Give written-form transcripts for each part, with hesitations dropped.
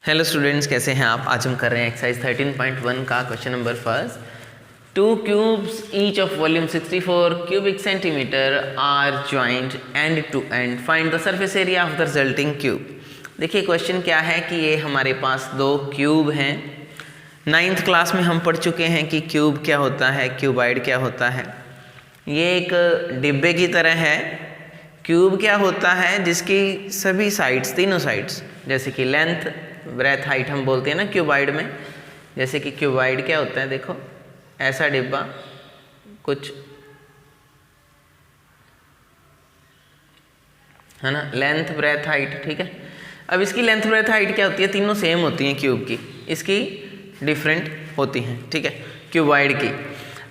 Hello students, कैसे हैं आप। आज हम कर रहे हैं एक्सरसाइज 13.1 का question number first. Two cubes each of volume 64 cubic centimetre are joined end to end, find the surface area of the resulting cube. देखिए क्वेश्चन क्या है कि ये हमारे पास दो क्यूब हैं। 9th क्लास में हम पढ़ चुके हैं कि क्यूब क्या होता है, क्यूबाइड क्या होता है। ये एक डिब्बे की तरह है। क्यूब क्या होता है, जिसकी सभी साइड्स, तीनों साइड्स, जैसे कि लेंथ, ब्रेथ, हाइट हम बोलते हैं ना क्यूबाइड में। जैसे कि क्यूबाइड क्या होता है, देखो ऐसा डिब्बा कुछ है ना, लेंथ, ब्रेथ, हाइट, ठीक है। अब इसकी लेंथ, ब्रेथ, हाइट क्या होती है, तीनों सेम होती हैं क्यूब की, इसकी डिफरेंट होती हैं, ठीक है, क्यूबाइड की।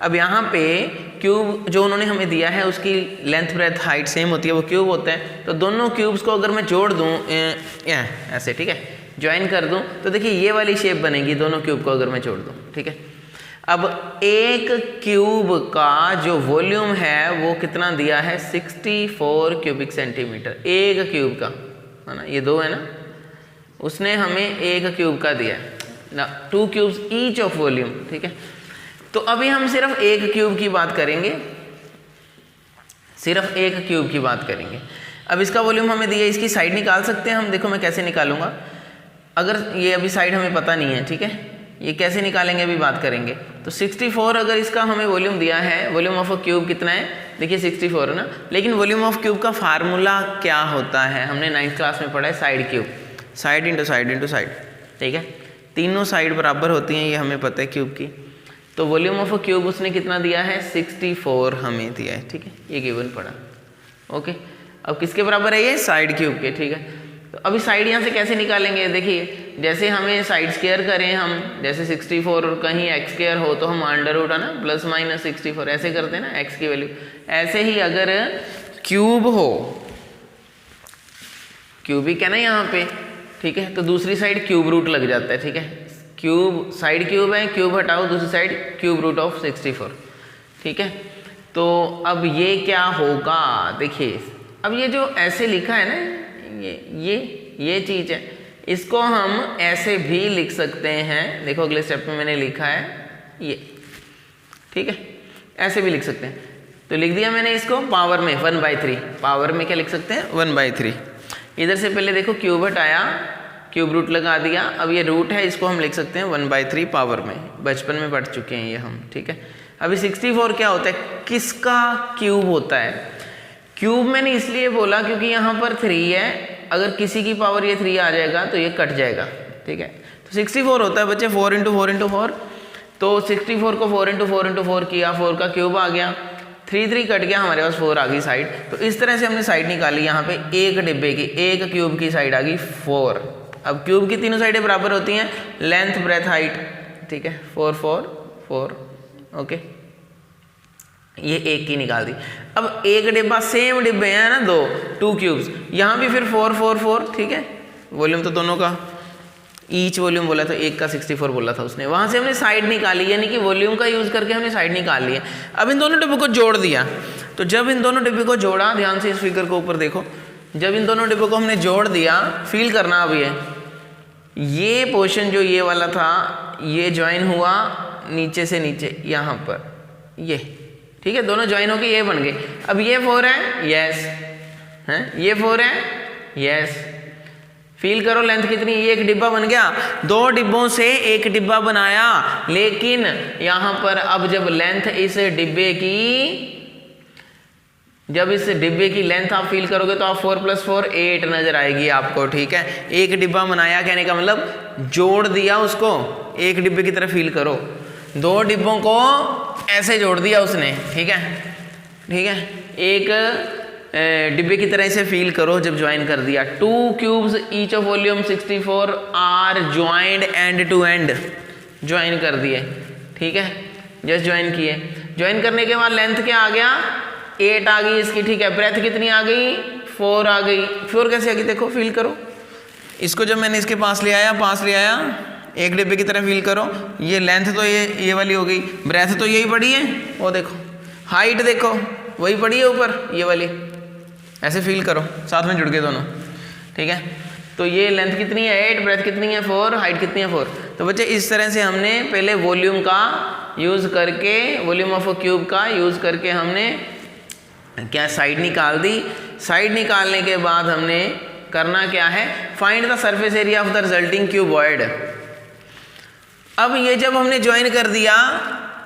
अब यहाँ पे क्यूब जो उन्होंने हमें दिया है उसकी लेंथ, ब्रेथ, हाइट सेम होती है, वो क्यूब होता है। तो दोनों क्यूब्स को अगर मैं जोड़ दूँ ऐसे, ठीक है, ज्वाइन कर दूं, तो देखिए ये वाली शेप बनेगी दोनों क्यूब को अगर मैं जोड़ दूं, ठीक है। अब एक क्यूब का जो वॉल्यूम है वो कितना दिया है, 64 क्यूबिक सेंटीमीटर, एक क्यूब का, है ना, ये दो है ना, उसने हमें एक क्यूब का दिया है ना, 2 क्यूब्स ईच ऑफ वॉल्यूम, ठीक है। तो अभी हम सिर्फ एक क्यूब की बात करेंगे, सिर्फ एक क्यूब की बात करेंगे। अब इसका वॉल्यूम हमें दिया, इसकी साइड निकाल सकते हैं हम। देखो मैं कैसे निकालूंगा, अगर ये अभी साइड हमें पता नहीं है, ठीक है, ये कैसे निकालेंगे अभी बात करेंगे। तो 64 अगर इसका हमें वॉल्यूम दिया है, वॉल्यूम ऑफ अ क्यूब कितना है, देखिए 64 है ना, लेकिन वॉल्यूम ऑफ क्यूब का फार्मूला क्या होता है, हमने 9th क्लास में पढ़ा है, side cube, side into side into side, ठीक है, तीनों साइड बराबर होती हैं, ये हमें पता है क्यूब की। तो वॉल्यूम ऑफ अ क्यूब उसने कितना दिया है, 64 हमें दिया है, ठीक है, ये गिवन पड़ा, ओके। अब किसके बराबर है ये, साइड क्यूब के, ठीक है। तो अभी साइड यहाँ से कैसे निकालेंगे, देखिए जैसे हमें साइड स्क्वायर करें हम, जैसे 64 और कहीं एक्स स्क्वायर हो तो हम अंडर रूट, है ना, प्लस माइनस 64 ऐसे करते हैं ना, एक्स की वैल्यू। ऐसे ही अगर क्यूब हो, क्यूबिक है ना यहाँ पे, ठीक है, तो दूसरी साइड क्यूब रूट लग जाता है, ठीक है। क्यूब, साइड क्यूब है, क्यूब हटाओ, दूसरी साइड क्यूब रूट ऑफ 64, ठीक है। तो अब ये क्या होगा, देखिए अब ये जो ऐसे लिखा है ना, ये चीज है, इसको हम ऐसे भी लिख सकते हैं। देखो अगले स्टेप में मैंने लिखा है ये, ठीक है, ऐसे भी लिख सकते हैं। तो लिख दिया मैंने इसको पावर में 1/3, पावर में क्या लिख सकते हैं, 1/3। इधर से पहले देखो क्यूब हटाया, क्यूब रूट लगा दिया, अब ये रूट है, इसको हम लिख सकते हैं 1/3 पावर में, बचपन में पढ़ चुके हैं ये हम, ठीक है। अभी 64 क्या होता है, किसका क्यूब होता है। क्यूब मैंने इसलिए बोला क्योंकि यहाँ पर 3 है, अगर किसी की पावर ये 3 आ जाएगा तो ये कट जाएगा, ठीक है। तो 64 होता है बच्चे 4 × 4 × 4, तो 64 को 4 × 4 × 4 किया, 4 का क्यूब आ गया, 3 कट गया, हमारे पास 4 आ गई साइड। तो इस तरह से हमने साइड निकाली, यहाँ पे एक डिब्बे की, एक क्यूब की साइड आ गई 4। अब क्यूब की तीनों साइडें बराबर होती हैं, लेंथ, ब्रेथ, हाइट, ठीक है, 4 4 4, ओके, ये एक की निकाल दी। अब एक डिब्बा, सेम डिब्बे हैं ना, 2 क्यूब्स, यहाँ भी फिर 4 4 4, ठीक है, वॉल्यूम तो दोनों का ईच वॉल्यूम बोला था, एक का 64 बोला था उसने। वहाँ से हमने साइड निकाली, यानी कि वॉल्यूम का यूज़ करके हमने साइड निकाल ली है। अब इन दोनों डिब्बों को जोड़ दिया, तो जब इन दोनों डिब्बे को जोड़ा, ध्यान से इस फिगर को ऊपर देखो, जब इन दोनों डिब्बों को हमने जोड़ दिया, फील करना अब ये पोर्शन जो ये वाला था, ये ज्वाइन हुआ नीचे से नीचे यहाँ पर, ये, ठीक है, दोनों ज्वाइन होके ये बन गए। अब ये 4 है, यस है, ये 4 है, यस, फील करो लेंथ कितनी, ये एक डिब्बा बन गया, 2 डिब्बों से एक डिब्बा बनाया। लेकिन यहां पर अब जब लेंथ इस डिब्बे की, जब इस डिब्बे की लेंथ आप फील करोगे तो आप 4 + 4 8 नजर आएगी आपको, ठीक है। एक डिब्बा बनाया कहने का मतलब जोड़ दिया उसको, एक डिब्बे की तरह फील करो, 2 डिब्बों को ऐसे जोड़ दिया उसने, ठीक है, ठीक है, एक डिब्बे की तरह इसे फील करो जब ज्वाइन कर दिया। 2 cubes each of volume 64 are joined end to end, join कर दिए, ठीक है, जस्ट ज्वाइन किए। ज्वाइन करने के बाद लेंथ क्या आ गया, 8 आ गई इसकी, ठीक है। ब्रेथ कितनी आ गई, 4 आ गई। 4 कैसे आ गई, देखो फील करो इसको, जब मैंने इसके पास ले आया, पास ले आया, एक डिब्बे की तरह फील करो, ये लेंथ तो ये वाली हो गई, ब्रेथ तो यही पड़ी है, वो देखो, हाइट देखो वही पड़ी है ऊपर, ये वाली, ऐसे फील करो, साथ में जुड़ गए दोनों, ठीक है। तो ये लेंथ कितनी है 8, ब्रेथ कितनी है 4, हाइट कितनी है 4। तो बच्चे इस तरह से हमने पहले वॉल्यूम का यूज़ करके, वॉल्यूम ऑफ अ क्यूब का यूज़ करके हमने क्या साइड निकाल दी। साइड निकालने के बाद हमने करना क्या है, find the surface area of the resulting cuboid. अब ये जब हमने ज्वाइन कर दिया,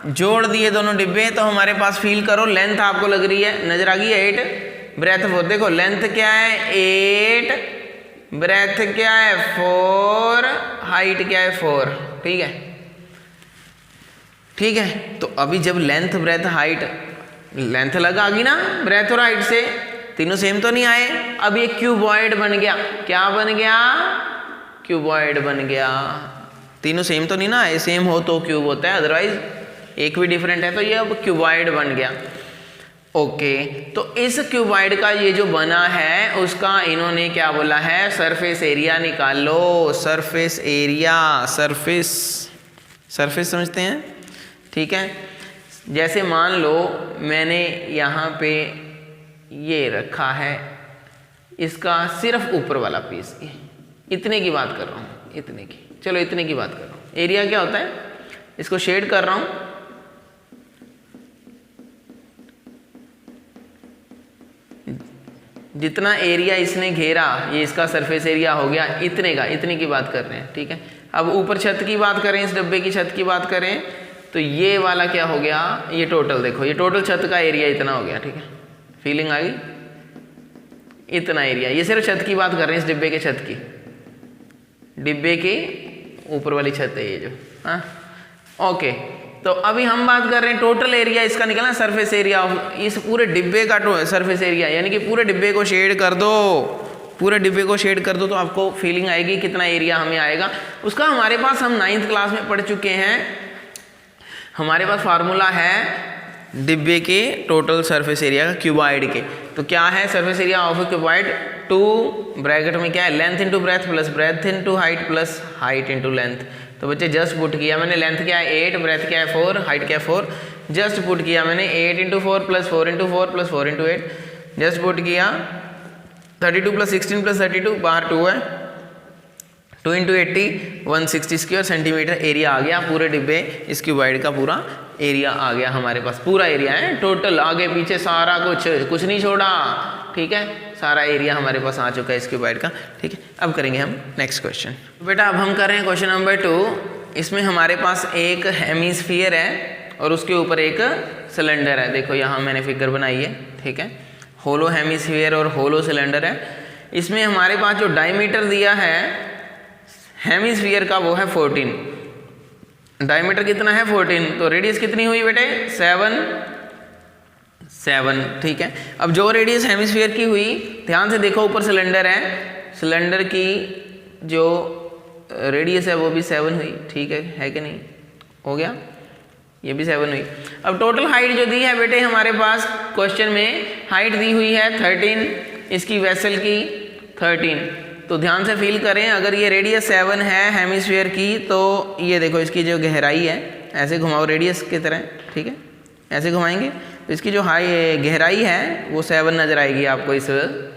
जोड़ दिए दोनों डिब्बे, तो हमारे पास फील करो लेंथ आपको लग रही है, नजर आ गई है 8, ब्रेथ 4। देखो लेंथ क्या है 8, ब्रेथ क्या है 4, हाइट क्या है 4। ठीक है, ठीक है। तो अभी जब लेंथ ब्रेथ हाइट, लेंथ लगा गई ना ब्रेथ और हाइट से, तीनों सेम तो नहीं आए। अब ये क्यूबॉइड बन गया। क्या बन गया, क्यूबॉइड बन गया। तीनों सेम तो नहीं ना आए, सेम हो तो क्यूब होता है, अदरवाइज एक भी डिफरेंट है। तो ये अब क्यूबॉइड बन गया। ओके, तो इस क्यूबॉइड का ये जो बना है उसका इन्होंने क्या बोला है, सरफेस एरिया निकाल लो। सरफेस एरिया, सरफेस, सरफेस समझते हैं, ठीक है। जैसे मान लो मैंने यहाँ पे ये रखा है, इसका सिर्फ ऊपर वाला पीस, इतने की बात कर रहा हूँ, इतने की, चलो इतने की बात कर रहा हूँ। एरिया क्या होता है, इसको शेड कर रहा हूँ। जितना एरिया इसने घेरा, ये इसका सरफेस एरिया हो गया इतने का, इतने की बात कर रहे हैं, ठीक है। अब ऊपर छत की बात करें, इस डब्बे की छत की बात करें, तो ये वाला क्या हो गया, ये टोटल देखो, ये टोटल छत का एरिया इतना हो गया, ठीक है। फीलिंग आ गई, इतना एरिया। ये सिर्फ छत की बात कर रहे हैं, इस डिब्बे के छत की, डिब्बे के ऊपर वाली छत है ये जो, हाँ ओके। तो अभी हम बात कर रहे हैं टोटल एरिया इसका निकलना, सरफेस एरिया ऑफ इस पूरे डिब्बे का सरफेस एरिया, यानी कि पूरे डिब्बे को शेड कर दो, पूरे डिब्बे को शेड कर दो तो आपको फीलिंग आएगी कितना एरिया हमें आएगा। उसका हमारे पास, हम 9th क्लास में पढ़ चुके हैं, हमारे पास फार्मूला है डिब्बे के टोटल सरफेस एरिया का क्यूबॉइड के। तो क्या है surface area of A cuboid, 2 bracket में क्या है, length into breadth plus breadth into height plus height into length. तो बच्चे जस्ट पुट किया मैंने, लेंथ क्या है 8, ब्रेथ क्या है 4, हाइट क्या है 4, जस्ट पुट किया मैंने 8 into 4 plus 4 into 4 plus 4 into 8, just put किया 32 प्लस 16 प्लस 32, बाहर 2 है, 2 इंटू 80 160 स्क्वायर सेंटीमीटर एरिया आ गया पूरे डिब्बे, इस क्यूबॉइड का पूरा एरिया आ गया हमारे पास। पूरा एरिया है टोटल, आगे पीछे सारा कुछ नहीं छोड़ा, ठीक है, सारा एरिया हमारे पास आ चुका है इस क्यूबॉइड का, ठीक है। अब करेंगे हम नेक्स्ट क्वेश्चन। बेटा अब हम कर रहे हैं क्वेश्चन नंबर 2। इसमें हमारे पास एक हेमिस्फीयर है और उसके ऊपर एक सिलेंडर है। देखो यहाँ मैंने फिगर बनाई है, ठीक है, होलो हेमिस्फीयर और होलो सिलेंडर है। इसमें हमारे पास जो डायमीटर दिया है हेमिस्फीयर का वो है 14, डायमीटर कितना है 14, तो रेडियस कितनी हुई बेटे 7, ठीक है। अब जो रेडियस हेमिस्फीयर की हुई, ध्यान से देखो ऊपर सिलेंडर है, सिलेंडर की जो रेडियस है वो भी 7 हुई, ठीक है कि नहीं, हो गया, ये भी 7 हुई। अब टोटल हाइट जो दी है बेटे हमारे पास क्वेश्चन में, हाइट दी हुई है 13, इसकी वेसल की 13। तो ध्यान से फील करें, अगर ये रेडियस 7 है हेमिस्फीयर की, तो ये देखो इसकी जो गहराई है, ऐसे घुमाओ रेडियस की तरह, ठीक है, ऐसे घुमाएंगे तो इसकी जो गहराई है वो 7 नज़र आएगी आपको इस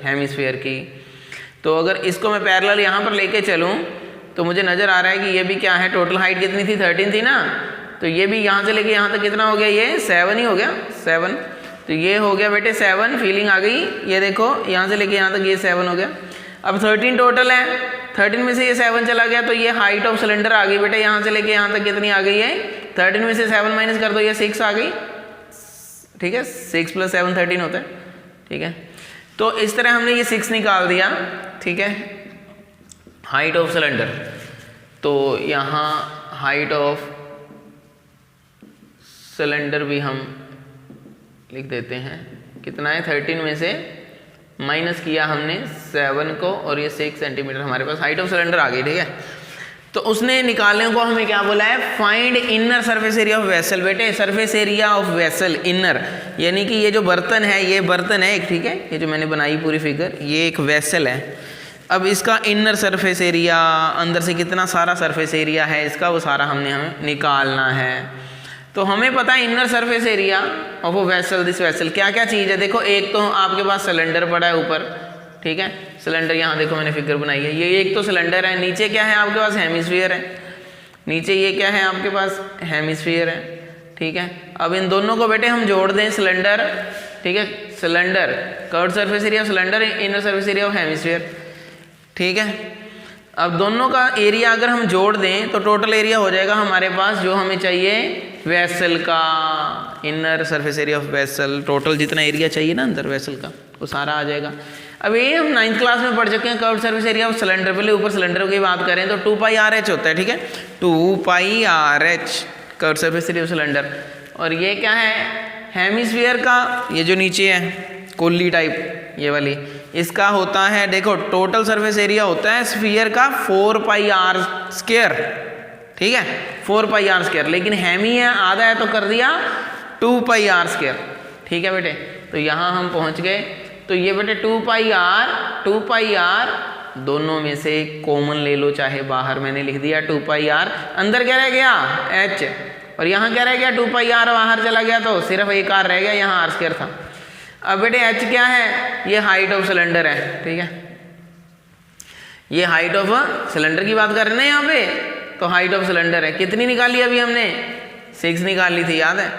हेमिस्फीयर की। तो अगर इसको मैं पैरेलल यहाँ पर लेके चलूँ तो मुझे नज़र आ रहा है कि ये भी क्या है, टोटल हाइट कितनी थी 13 थी ना, तो ये भी यहाँ से लेके यहाँ तक कितना हो गया, ये 7 ही हो गया, 7। तो ये हो गया बेटे 7, फीलिंग आ गई, ये देखो यहाँ से लेके यहाँ तक ये 7 हो गया। अब 13 टोटल है, 13 में से ये 7 चला गया, तो ये हाइट ऑफ सिलेंडर आ गई बेटे, यहाँ से लेके यहाँ तक कितनी आ गई है, 13 में से 7 माइनस कर दो, ये 6 आ गई, ठीक है, 6 + 7 13 होता है, ठीक है। तो इस तरह हमने ये 6 निकाल दिया, ठीक है, हाइट ऑफ सिलेंडर। तो यहाँ हाइट ऑफ सिलेंडर भी हम लिख देते हैं, कितना है 13 में से माइनस किया हमने 7 को, और ये 6 सेंटीमीटर हमारे पास हाइट ऑफ सिलेंडर आ गई, ठीक है। तो उसने निकालने को हमें क्या बोला है, find inner surface area of vessel. बेटे surface area of vessel, inner यानी कि ये जो बर्तन है, ये बर्तन है एक, ठीक है, ये जो मैंने बनाई पूरी फिगर, ये एक वेसल है। अब इसका इनर सरफेस एरिया, अंदर से कितना सारा सरफेस एरिया है इसका, वो सारा हमें निकालना है। तो हमें पता है inner surface area of a vessel, this vessel क्या क्या चीज़ है। देखो एक तो आपके पास सिलेंडर पड़ा है ऊपर, ठीक है, सिलेंडर यहाँ देखो मैंने फिगर बनाई है, ये एक तो सिलेंडर है, नीचे क्या है आपके पास हेमिस्फीयर है, नीचे ये क्या है आपके पास हेमिस्फीयर है, ठीक है। अब इन दोनों को बेटे हम जोड़ दें सिलेंडर, ठीक है, cylinder curved surface area of cylinder inner surface area of hemisphere, ठीक है। अब दोनों का एरिया अगर हम जोड़ दें तो टोटल एरिया हो जाएगा हमारे पास जो हमें चाहिए वेसल का, inner surface area of vessel, total जितना एरिया चाहिए ना अंदर वेसल का वो सारा आ जाएगा। अब ये हम 9th क्लास में पढ़ चुके हैं curved surface area of cylinder, पहले ऊपर सिलेंडर की बात करें तो 2πRh होता है, ठीक है, 2πRh curved surface area of cylinder. और ये क्या है हेमिस्फीयर का, ये जो नीचे है कोली टाइप ये वाली, इसका होता है देखो टोटल सरफेस एरिया होता है स्फीयर का 4πr², ठीक है, 4πr², लेकिन हेमी है आधा है तो कर दिया 2πr², ठीक है बेटे। तो यहाँ हम पहुँच गए, तो ये बेटे 2πr दोनों में से कॉमन ले लो, चाहे बाहर मैंने लिख दिया 2πr, अंदर क्या रह गया h, और यहाँ क्या रह गया 2πr बाहर चला गया तो सिर्फ एक r रह गया, यहाँ r² था। अब बेटे h क्या है, ये हाइट ऑफ सिलेंडर है, ठीक है, ये हाइट ऑफ सिलेंडर की बात कर रहे हैं ना यहाँ पे, तो हाइट ऑफ सिलेंडर है, कितनी निकाली अभी हमने 6 निकाल ली थी, याद है।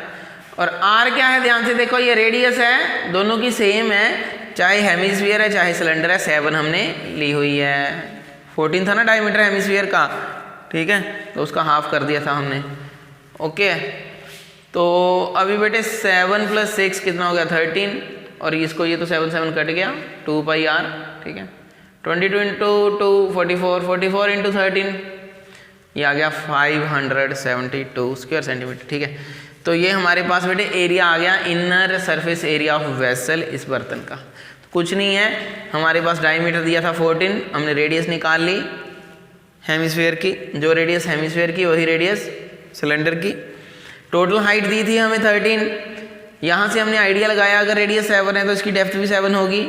और r क्या है ध्यान से देखो, ये रेडियस है, दोनों की सेम है, चाहे हेमिस्फीयर है चाहे सिलेंडर है, 7 हमने ली हुई है, 14 था ना डायमीटर हेमिस्फीयर का, ठीक है, तो उसका हाफ कर दिया था हमने, ओके। तो अभी बेटे 7 + 6 कितना हो गया 13, और इसको ये तो 7 7 कट गया 2πr, ठीक है, 22 × 2 44, 44 × 13 ये आ गया 572 स्क्वायर सेंटीमीटर, ठीक है। तो ये हमारे पास बेटे एरिया आ गया inner surface area of vessel इस बर्तन का। कुछ नहीं है, हमारे पास डायमीटर दिया था 14, हमने रेडियस निकाल ली हेमिस्फीयर की, जो रेडियस हेमिस्फीयर की वही रेडियस सिलेंडर की, टोटल हाइट दी थी हमें 13, यहाँ से हमने आइडिया लगाया अगर रेडियस 7 है तो इसकी डेप्थ भी 7 होगी,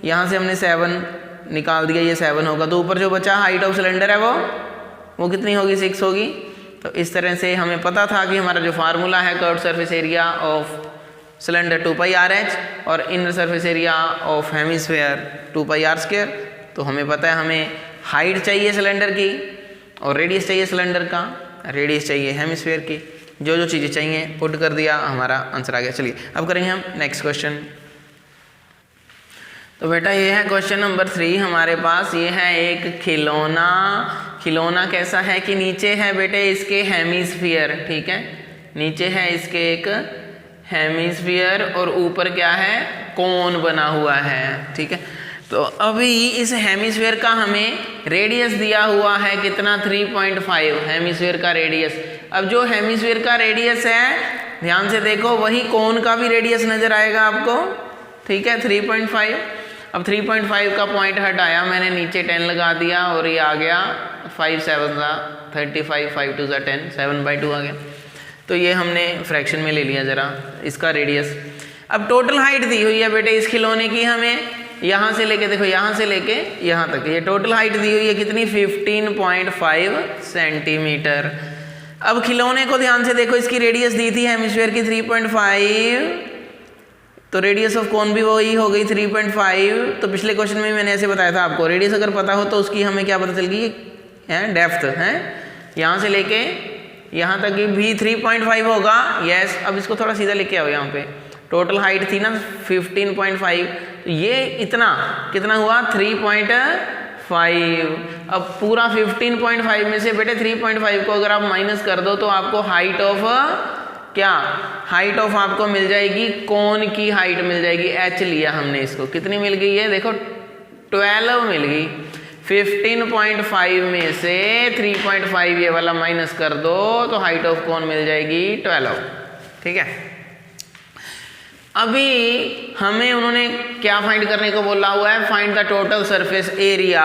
यहाँ से हमने 7 निकाल दिया, ये 7 होगा, तो ऊपर जो बचा हाइट ऑफ सिलेंडर है वो कितनी होगी 6 होगी। तो इस तरह से हमें पता था कि हमारा जो फार्मूला है curved surface area of cylinder 2πRh और inner surface area of hemisphere 2πr², तो हमें पता है हमें हाइट चाहिए सिलेंडर की और रेडियस चाहिए सिलेंडर का, रेडियस चाहिए हेमिस्फीयर की, जो जो चीज़ें चाहिए पुट कर दिया, हमारा आंसर आ गया। चलिए अब करेंगे हम नेक्स्ट क्वेश्चन। तो बेटा ये है क्वेश्चन नंबर 3 हमारे पास, ये है एक खिलौना। खिलौना कैसा है कि नीचे है बेटे इसके हेमिस्फीयर, ठीक है, नीचे है इसके एक हेमिस्फीयर और ऊपर क्या है कोन बना हुआ है, ठीक है। तो अभी इस हेमिस्फीयर का हमें रेडियस दिया हुआ है कितना 3.5 हेमिस्फीयर का रेडियस। अब जो हेमिस्फीयर का रेडियस है ध्यान से देखो वही कोन का भी रेडियस नजर आएगा आपको, ठीक है, 3.5। अब 3.5 का पॉइंट हटाया मैंने, नीचे 10 लगा दिया और ये आ गया 5 7 35, 5 2 10, 7/2 आ गया। तो ये हमने फ्रैक्शन में ले लिया ज़रा इसका रेडियस। अब टोटल हाइट दी हुई है बेटे इस खिलौने की हमें, यहाँ से लेके देखो यहाँ से लेके यहाँ तक, ये टोटल हाइट दी हुई है कितनी 15.5 सेंटीमीटर। अब खिलौने को ध्यान से देखो, इसकी रेडियस दी थी हेमिस्फीयर की 3.5, तो रेडियस ऑफ कोन भी वही हो गई 3.5। तो पिछले क्वेश्चन में मैंने ऐसे बताया था आपको, रेडियस अगर पता हो तो उसकी हमें क्या पता चल गई है डेप्थ है, यहाँ से लेके यहाँ तक भी 3.5 होगा, यस। अब इसको थोड़ा सीधा लेके आओ, यहाँ पे टोटल हाइट थी ना 15.5, तो ये इतना कितना हुआ 3.5। अब पूरा 15.5 में से बेटे 3.5 को अगर आप माइनस कर दो तो आपको हाइट ऑफ क्या, हाइट ऑफ आपको मिल जाएगी, कोन की हाइट मिल जाएगी, h लिया हमने इसको, कितनी मिल गई है देखो 12 मिल गई। 15.5 में से 3.5 ये वाला माइनस कर दो तो हाइट ऑफ कोन मिल जाएगी 12, ठीक है। अभी हमें उन्होंने क्या फाइंड करने को बोला हुआ है, find the total surface area,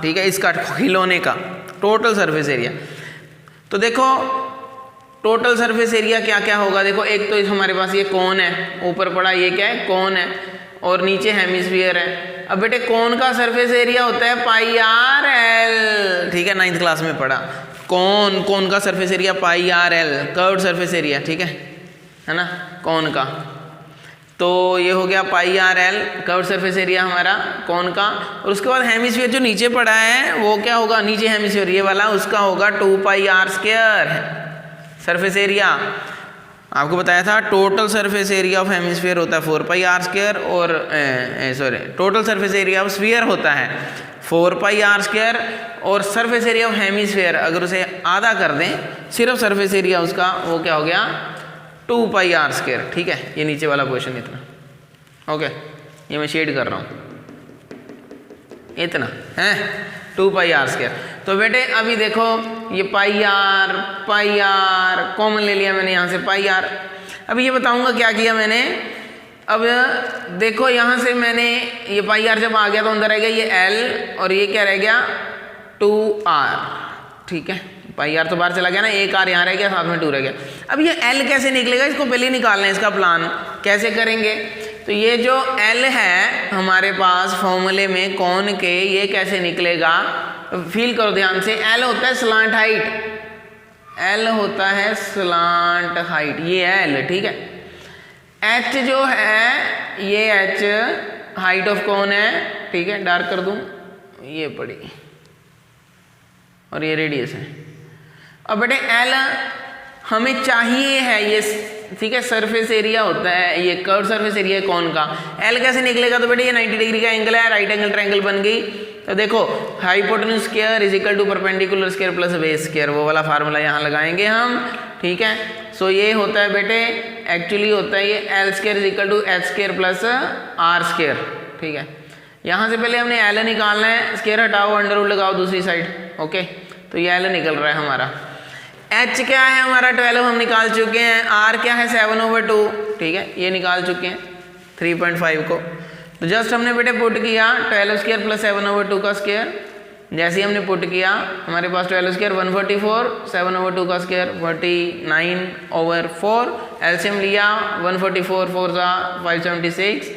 ठीक है, इसका खिलौने का टोटल सरफेस एरिया। तो देखो टोटल सरफेस एरिया क्या क्या होगा, देखो एक तो हमारे पास ये कोन है, ऊपर पड़ा ये क्या है कोन है, और नीचे हेमिस्फीयर है। अब बेटे कोन का सरफेस एरिया होता है πRl, ठीक है, 9th क्लास में पढ़ा। कोन का surface area πRl, curved surface area, ठीक है ना, कोन का तो ये हो गया pi r l curve surface area हमारा कौन का। और उसके बाद हेमिस्फीयर जो नीचे पड़ा है वो क्या होगा, नीचे हेमिस्फीयर ये वाला, उसका होगा 2 पाई आर स्क्वायर सरफेस एरिया। आपको बताया था total surface area of hemisphere होता है 4 पाई आर स्क्वायर, और sorry total surface area of sphere होता है 4 पाई आर स्क्वायर, और सरफेस एरिया ऑफ हेमिस्फीयर अगर उसे आधा कर दें सिर्फ सरफेस एरिया उसका, वो क्या हो गया 2 पाई आर स्क्वायर। ठीक है, ये नीचे वाला क्वेश्चन इतना, ओके ये मैं शेड कर रहा हूँ, इतना है 2 पाई आर स्क्वायर। तो बेटे अभी देखो ये पाई आर कॉमन ले लिया मैंने यहाँ से पाई आर। अभी ये बताऊँगा क्या किया मैंने। अब देखो यहाँ से मैंने ये पाई आर जब आ गया तो अंदर रह गया ये एल, और ये क्या रह गया 2r। ठीक है, पाई आर तो बाहर चला गया ना, एक आर यहाँ रह गया, साथ में 2 रह गया। अब ये एल कैसे निकलेगा, इसको पहले निकालना है, इसका प्लान कैसे करेंगे। तो ये जो एल है हमारे पास फॉर्मूले में कौन के, ये कैसे निकलेगा, फील करो ध्यान से। एल होता है स्लांट हाइट, एल होता है स्लांट हाइट, ये है एल। ठीक है, एच जो है ये एच हाइट ऑफ कौन है। ठीक है, डार्क कर दूं, ये पड़ी, और ये रेडियस है। अब बेटे एल हमें चाहिए है ये, ठीक है, सरफेस एरिया होता है, ये कर्व सरफेस एरिया है कौन का। एल कैसे निकलेगा, तो बेटे ये 90 डिग्री का एंगल है, राइट एंगल ट्रायंगल बन गई। तो देखो hypotenuse square is equal to perpendicular square plus base square, वो वाला फार्मूला यहाँ लगाएंगे हम। ठीक है, सो ये होता है बेटे, एक्चुअली होता है ये L square is equal to H square plus R square. ठीक है, यहाँ से पहले हमने एल निकालना है, स्क्वायर हटाओ अंडर रूट लगाओ दूसरी साइड। ओके, तो ये एल निकल रहा है हमारा। एच क्या है हमारा 12 हम निकाल चुके हैं, आर क्या है 7/2। ठीक है, ये निकाल चुके हैं 3.5 को। तो जस्ट हमने बेटे पुट किया 12 स्क्वायर प्लस 7/2 का स्क्वायर। जैसे ही हमने पुट किया हमारे पास 12 स्क्वायर 144, 7/2 का स्क्वायर 49/4। एलसीएम लिया 144 4 सा 576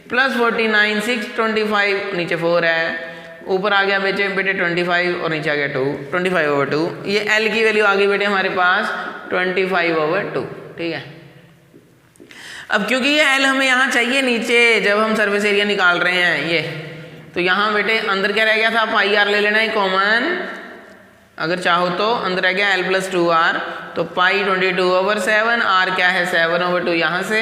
प्लस 49 6 25, नीचे 4 है, ऊपर आ गया बेटे 25 और नीचे आ गया 2, 25/2। ये एल की वैल्यू आ गई बेटे हमारे पास 25/2। ठीक है, अब क्योंकि ये एल हमें यहाँ चाहिए नीचे जब हम सरफेस एरिया निकाल रहे हैं ये, तो यहाँ बेटे अंदर क्या रह गया था, पाई आर ले लेना है कॉमन, अगर चाहो तो अंदर रह गया एल प्लस 2r, तो पाई 22/7, आर क्या है 7/2 यहाँ से,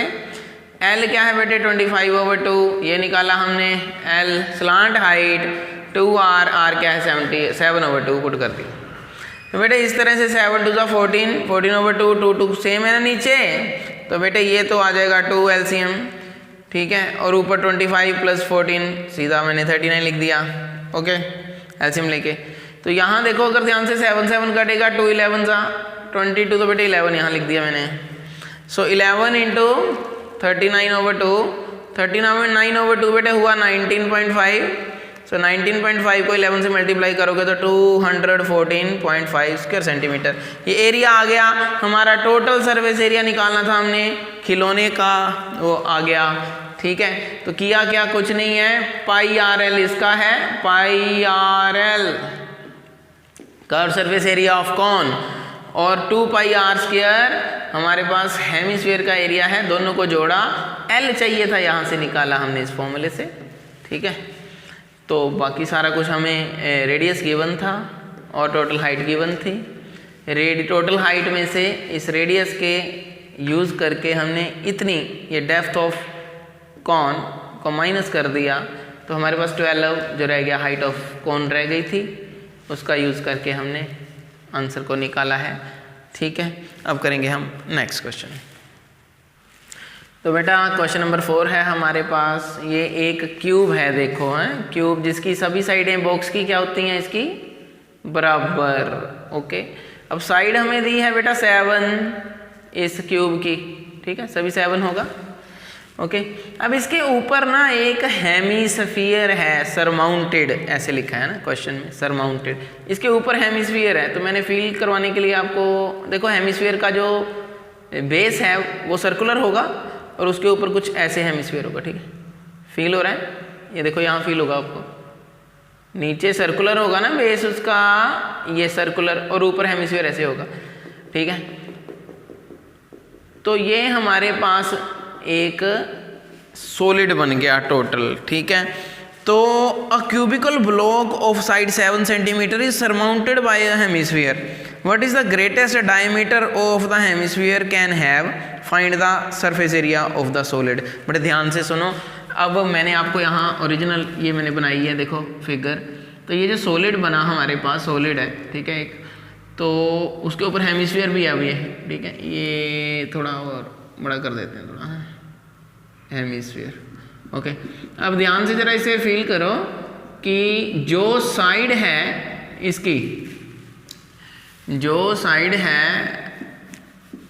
एल क्या है बेटे 25/2 ये निकाला हमने, L slant height 2r, are क्या है 7/2 पुट कर दी। तो बेटे इस तरह से 7 2 14, 14/2, 2 2 सेम है ना नीचे, तो बेटे ये तो आ जाएगा 2 एलसीएम। ठीक है, और ऊपर 25 प्लस 14 सीधा मैंने 39 लिख दिया। ओके, एलसीएम लेके तो यहाँ देखो अगर ध्यान से 7 7 कटेगा 2 11 सा 22, तो बेटे 11 यहाँ लिख दिया मैंने। सो 11 इंटू 39/2, 39/2 बेटे हुआ 19.5। सो 19.5 को 11 से मल्टीप्लाई करोगे तो 214.5 स्क्वायर सेंटीमीटर ये एरिया आ गया हमारा। टोटल सरफेस एरिया निकालना था हमने खिलौने का, वो आ गया। ठीक है, तो किया क्या, कुछ नहीं है, पाई आर एल इसका है, pi r l curve surface area of cone, और 2 पाई आर स्क्वायर हमारे पास हेमिस्फीयर का एरिया है, दोनों को जोड़ा, एल चाहिए था यहाँ से निकाला हमने इस फॉर्मूले से। ठीक है, तो बाकी सारा कुछ हमें रेडियस गिवन था और टोटल हाइट गिवन थी। टोटल हाइट में से इस रेडियस के यूज़ करके हमने इतनी ये डेप्थ ऑफ कॉन को माइनस कर दिया, तो हमारे पास 12 जो रह गया हाइट ऑफ कॉन रह गई थी, उसका यूज़ करके हमने आंसर को निकाला है। ठीक है, अब करेंगे हम नेक्स्ट क्वेश्चन। तो बेटा क्वेश्चन नंबर 4 है हमारे पास, ये एक क्यूब है, देखो है क्यूब जिसकी सभी साइडें बॉक्स की क्या होती हैं, इसकी बराबर। ओके, अब साइड हमें दी है बेटा 7 इस क्यूब की। ठीक है, सभी 7 होगा। ओके, अब इसके ऊपर ना एक हेमिस्फीयर है, सरमाउंटेड ऐसे लिखा है ना क्वेश्चन में, सरमाउंटेड, इसके ऊपर हेमिस्फीयर है। तो मैंने फील करवाने के लिए आपको देखो हेमिस्फीयर का जो बेस है वो सर्कुलर होगा और उसके ऊपर कुछ ऐसे हेमिस्फीयर होगा। ठीक है, फील हो रहा है, ये देखो यहाँ फील होगा आपको, नीचे सर्कुलर होगा ना बेस उसका, ये सर्कुलर, और ऊपर हेमिस्फीयर ऐसे होगा। ठीक है, तो ये हमारे पास एक सॉलिड बन गया टोटल, ठीक है। तो a cubical block of side 7 centimetre is surmounted by a hemisphere, what is the greatest diameter of the hemisphere can have, find the surface area of the solid. बड़े ध्यान से सुनो, अब मैंने आपको यहाँ ओरिजिनल ये मैंने बनाई है, देखो फिगर। तो ये जो सॉलिड बना हमारे पास सॉलिड है, ठीक है, एक तो उसके ऊपर हेमिस्फीयर भी है, ठीक है। ये थोड़ा और बड़ा कर देते हैं थोड़ा, हेमिस्फीयर, ओके। अब ध्यान से जरा इसे फील करो कि जो साइड है इसकी, जो साइड है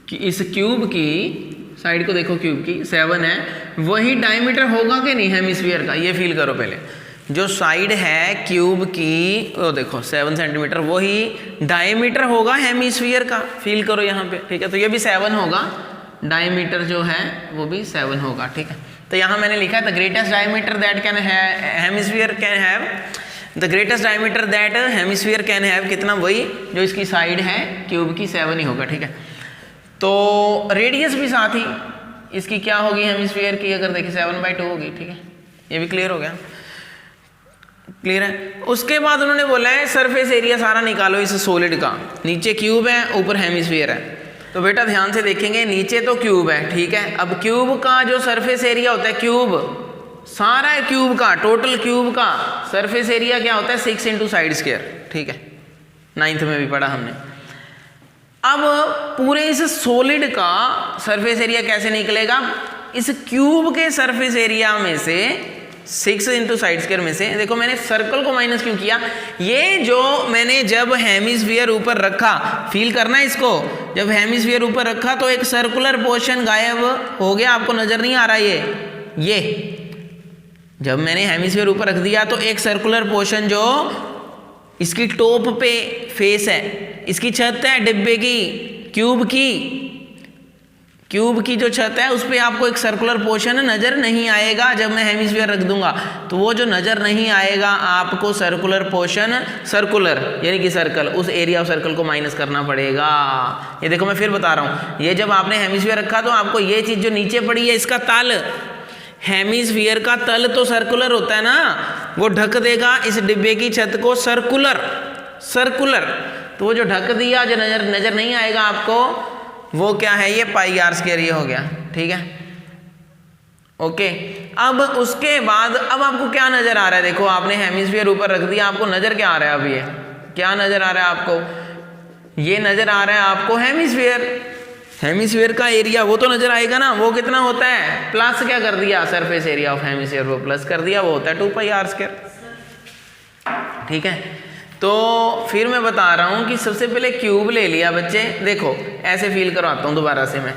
कि इस क्यूब की साइड को देखो, क्यूब की 7 है, वही डायमीटर होगा कि नहीं हेमिस्फीयर का, ये फील करो पहले। जो साइड है क्यूब की वो देखो 7 सेंटीमीटर, वही डायमीटर होगा हेमिस्फीयर का, फील करो यहाँ पे, ठीक है। तो ये भी 7 होगा, डायमीटर जो है वो भी 7 होगा, ठीक है। तो यहाँ मैंने लिखा है the greatest diameter that can hemisphere can have, the greatest diameter that hemisphere can have कितना, वही जो इसकी साइड है क्यूब की 7 ही होगा, ठीक है। तो रेडियस भी साथ ही इसकी क्या होगी हेमिस्फीयर की, अगर देखिए 7/2 होगी, ठीक है। ये भी क्लियर हो गया, क्लियर है। उसके बाद उन्होंने बोला है सरफेस एरिया सारा निकालो इस सॉलिड का, नीचे क्यूब है ऊपर हेमिस्फीयर है। तो बेटा ध्यान से देखेंगे, नीचे तो क्यूब है, ठीक है। अब क्यूब का जो सरफेस एरिया होता है, क्यूब सारा है क्यूब का, टोटल क्यूब का सरफेस एरिया क्या होता है 6 इंटू साइड स्क्वायर, ठीक है, 9th में भी पढ़ा हमने। अब पूरे इस सॉलिड का सरफेस एरिया कैसे निकलेगा, इस क्यूब के सरफेस एरिया में से 6 इंटू साइड स्क्वायर में से, देखो मैंने सर्कल को माइनस क्यों किया, ये जो मैंने जब हेमिस्फीयर ऊपर रखा, फील करना है इसको, जब हेमिस्फीयर ऊपर रखा तो एक सर्कुलर पोर्शन गायब हो गया, आपको नजर नहीं आ रहा ये जब मैंने हेमिस्फीयर ऊपर रख दिया तो एक सर्कुलर पोर्शन जो इसकी टॉप पे फेस है, इसकी छत है डिब्बे की, क्यूब की जो छत है उस पर आपको एक सर्कुलर पोर्शन नज़र नहीं आएगा। जब मैं हेमिस्फीयर रख दूंगा तो वो जो नज़र नहीं आएगा आपको सर्कुलर पोर्शन, सर्कुलर यानी कि सर्कल, उस एरिया ऑफ सर्कल को माइनस करना पड़ेगा। ये देखो मैं फिर बता रहा हूँ, ये जब आपने हेमिस्फीयर रखा तो आपको ये चीज़ जो नीचे पड़ी है इसका तल, हेमिस्फीयर का तल तो सर्कुलर होता है ना, वो ढक देगा इस डिब्बे की छत को, सर्कुलर। तो वो जो ढक दिया, जो नज़र नहीं आएगा आपको, वो क्या है, ये πr², ये हो गया, ठीक है, ओके। अब उसके बाद अब आपको क्या नज़र आ रहा है, देखो आपने हेमिस्फीयर ऊपर रख दिया, आपको नज़र क्या आ रहा है, अब ये क्या नज़र आ रहा है आपको, ये नज़र आ रहा है आपको हेमिस्फीयर का एरिया, वो तो नज़र आएगा ना, वो कितना होता है, प्लस क्या कर दिया, सरफेस एरिया ऑफ हेमिस्फीयर वो प्लस कर दिया, वो होता है 2πr², ठीक है। तो फिर मैं बता रहा हूँ कि सबसे पहले क्यूब ले लिया बच्चे, देखो ऐसे फील करवाता हूँ दोबारा से मैं।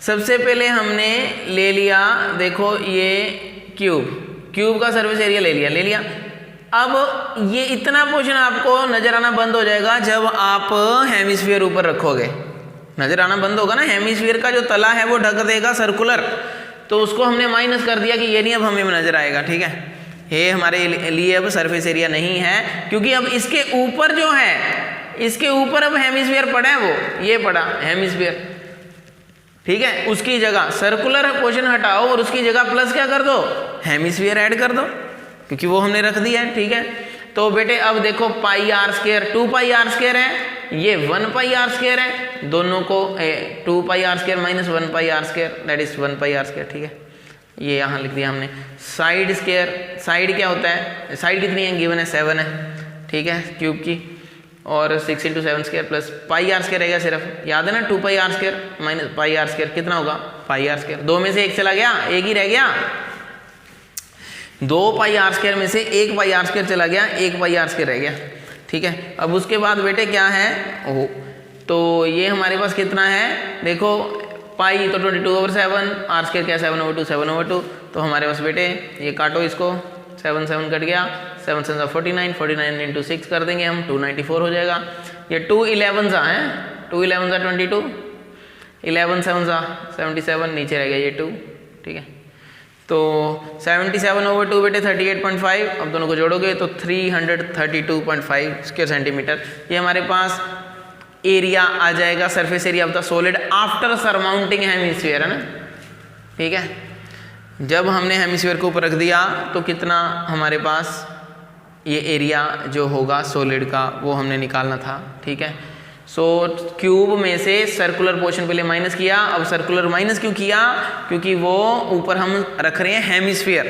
सबसे पहले हमने ले लिया, देखो ये क्यूब का सरफेस एरिया ले लिया। अब ये इतना पोर्शन आपको नज़र आना बंद हो जाएगा जब आप हेमिस्फीयर ऊपर रखोगे, नज़र आना बंद होगा ना, हेमिस्फीयर का जो तला है वो ढक देगा सर्कुलर, तो उसको हमने माइनस कर दिया कि ये नहीं अब हमें नज़र आएगा, ठीक है। ये हमारे लिए अब सरफेस एरिया नहीं है, क्योंकि अब इसके ऊपर जो है, इसके ऊपर अब हेमिस्फीयर पड़ा है, वो ये पड़ा हेमिस्फीयर, ठीक है। उसकी जगह सर्कुलर पोर्शन हटाओ और उसकी जगह प्लस क्या कर दो, हेमिस्फीयर ऐड कर दो, क्योंकि वो हमने रख दिया है, ठीक है। तो बेटे अब देखो πr², 2πr² है, ये 1πr² है, दोनों को 2πr² minus 1πr², that is 1πr², ठीक है। ये यहाँ लिख दिया हमने। साइड स्क्वायर, साइड क्या होता है, साइड कितनी है, गिवन है 7 है, ठीक है, क्यूब की, और 6 इंटू 7² प्लस πr² रहेगा सिर्फ, याद है ना, 2πr² माइनस πr² कितना होगा, πr², 2 में से 1 चला गया, 1 ही रह गया, 2πr² में से 1 πr² चला गया, 1 πr² रह गया, ठीक है। अब उसके बाद बेटे क्या है, तो ये हमारे पास कितना है, देखो पाई तो 22/7, r² क्या 7/2, तो हमारे पास बेटे ये काटो इसको, 7 कट गया, 7 7 49, 49 इंटू 6 कर देंगे हम, 294 हो जाएगा। ये 2 11 है, 2 11 22, 11 7 77, नीचे रह गया ये 2, ठीक है। तो 77/2 बेटे 38.5, अब दोनों को जोड़ोगे तो 332.5 स्क्वायर सेंटीमीटर, ये हमारे पास एरिया आ जाएगा, surface area of the solid after surmounting hemisphere, है ना, ठीक है। जब हमने हेमिस्फीयर को ऊपर रख दिया तो कितना हमारे पास ये एरिया जो होगा सॉलिड का वो हमने निकालना था, ठीक है। सो क्यूब में से सर्कुलर पोर्शन पहले माइनस किया, अब सर्कुलर माइनस क्यों किया, क्योंकि वो ऊपर हम रख रहे हैं हेमिस्फीयर,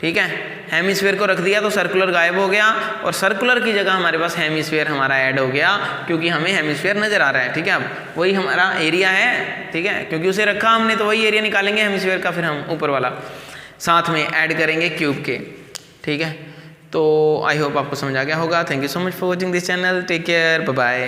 ठीक है। हेमिस्फीयर को रख दिया तो सर्कुलर गायब हो गया और सर्कुलर की जगह हमारे पास हेमिस्फीयर हमारा ऐड हो गया, क्योंकि हमें हेमिस्फीयर नजर आ रहा है, ठीक है। अब वही हमारा एरिया है, ठीक है, क्योंकि उसे रखा हमने तो वही एरिया निकालेंगे हेमिस्फीयर का, फिर हम ऊपर वाला साथ में ऐड करेंगे क्यूब के, ठीक है। तो आई होप आपको समझ आ गया होगा। Thank you so much for watching this channel, take care, bye bye.